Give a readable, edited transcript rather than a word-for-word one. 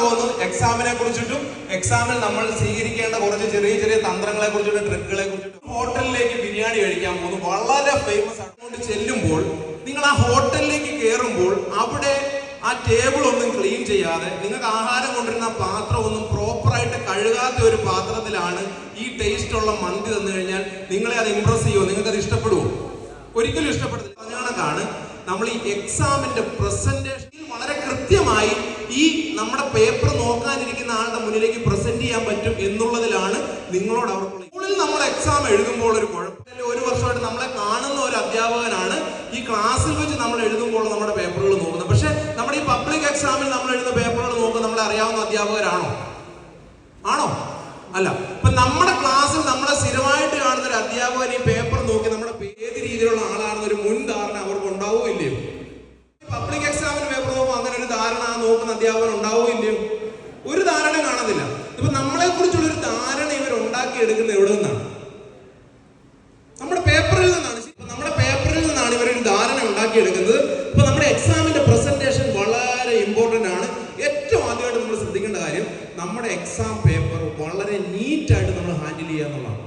പോകുന്നത് എക്സാമിനെ കുറിച്ചിട്ടും എക്സാമിൽ നമ്മൾ സ്വീകരിക്കേണ്ട കുറച്ച് ചെറിയ ചെറിയ തന്ത്രങ്ങളെ കുറിച്ചിട്ടും ട്രിക്കുകളെ കുറിച്ചിട്ടും. ഹോട്ടലിലേക്ക് ബിരിയാണി കഴിക്കാൻ പോകുന്നു, വളരെ ഫേമസ് ആണ്. അങ്ങോട്ട് ചെല്ലുമ്പോൾ നിങ്ങൾ ആ ഹോട്ടലിലേക്ക് കയറുമ്പോൾ അവിടെ ആ ടേബിൾ ഒന്നും ക്ലീൻ ചെയ്യാതെ നിങ്ങൾക്ക് ആഹാരം കൊണ്ടിരുന്ന പാത്രം ഒന്നും പ്രോപ്പറായിട്ട് കഴുകാത്ത ഒരു പാത്രത്തിലാണ് ഈ ടേസ്റ്റ് ഉള്ള മന്തി തന്നു കഴിഞ്ഞാൽ നിങ്ങളെ അത് ഇംപ്രസ് ചെയ്യുമോ? നിങ്ങൾക്ക് അത് ഇഷ്ടപ്പെടുമോ? ഒരിക്കലും ഇഷ്ടപ്പെടത്തില്ല. അതിനാണ് നമ്മൾ ഈ എക്സാമിന്റെ പ്രസന്റേഷനിൽ വളരെ കൃത്യമായി ഈ നമ്മുടെ പേപ്പർ നോക്കാനിരിക്കുന്ന ആളുടെ മുന്നിലേക്ക് പ്രസന്റ് ചെയ്യാൻ പറ്റും എന്നുള്ളതിലാണ് നിങ്ങളോട് അവർക്കുള്ള. സ്കൂളിൽ നമ്മൾ എക്സാം എഴുതുമ്പോൾ ഒരു കുഴപ്പമില്ല, ഒരു വർഷമായിട്ട് നമ്മളെ കാണുന്ന ഒരു അധ്യാപകനാണ് ഈ ക്ലാസ്സിൽ വെച്ച് നമ്മൾ എഴുതുമ്പോൾ നമ്മുടെ പേപ്പറുകൾ നോക്കുന്നത്. പക്ഷെ നമ്മുടെ ഈ പബ്ലിക് എക്സാമിൽ നമ്മൾ എഴുതുന്ന പേപ്പറുകൾ നോക്കുന്നത് നമ്മളെ അറിയാവുന്ന അധ്യാപകരാണോ? ആണോ? അല്ല. ഇപ്പൊ നമ്മുടെ ക്ലാസ്സിൽ നമ്മളെ സ്ഥിരമായിട്ട് കാണുന്ന ഒരു അധ്യാപകൻ ഈ പേപ്പർ നോക്കി നമ്മുടെ ഏത് രീതിയിലുള്ള ആളാണെന്ന് ഒരു മുൻ ധാരണ അവർക്ക് ഉണ്ടാവുകയോ ഇല്ലയോ? പബ്ലിക് എക്സാമിന് പേപ്പർ നോക്കുമ്പോൾ അങ്ങനെ ഒരു ധാരണ ആ നോക്കുന്ന അധ്യാപകൻ ഉണ്ടാവുകയോ ഇല്ലയോ? ഒരു ധാരണ കാണുന്നില്ല. ഇപ്പൊ നമ്മളെ കുറിച്ചുള്ള ഒരു ധാരണ ഇവർ ഉണ്ടാക്കി എടുക്കുന്നത് എവിടെ നിന്നാണ്? നമ്മുടെ പേപ്പറിൽ നിന്നാണ്. നമ്മുടെ പേപ്പറിൽ നിന്നാണ് ഇവരൊരു ധാരണ ഉണ്ടാക്കിയെടുക്കുന്നത്. ഇപ്പൊ നമ്മുടെ എക്സാമിന്റെ പ്രസന്റേഷൻ വളരെ ഇമ്പോർട്ടന്റ് ആണ്. ഏറ്റവും ആദ്യമായിട്ട് നമ്മൾ ശ്രദ്ധിക്കേണ്ട കാര്യം നമ്മുടെ എക്സാം പേപ്പർ വളരെ നീറ്റായിട്ട് നമ്മൾ ഹാൻഡിൽ ചെയ്യുക എന്നുള്ളതാണ്.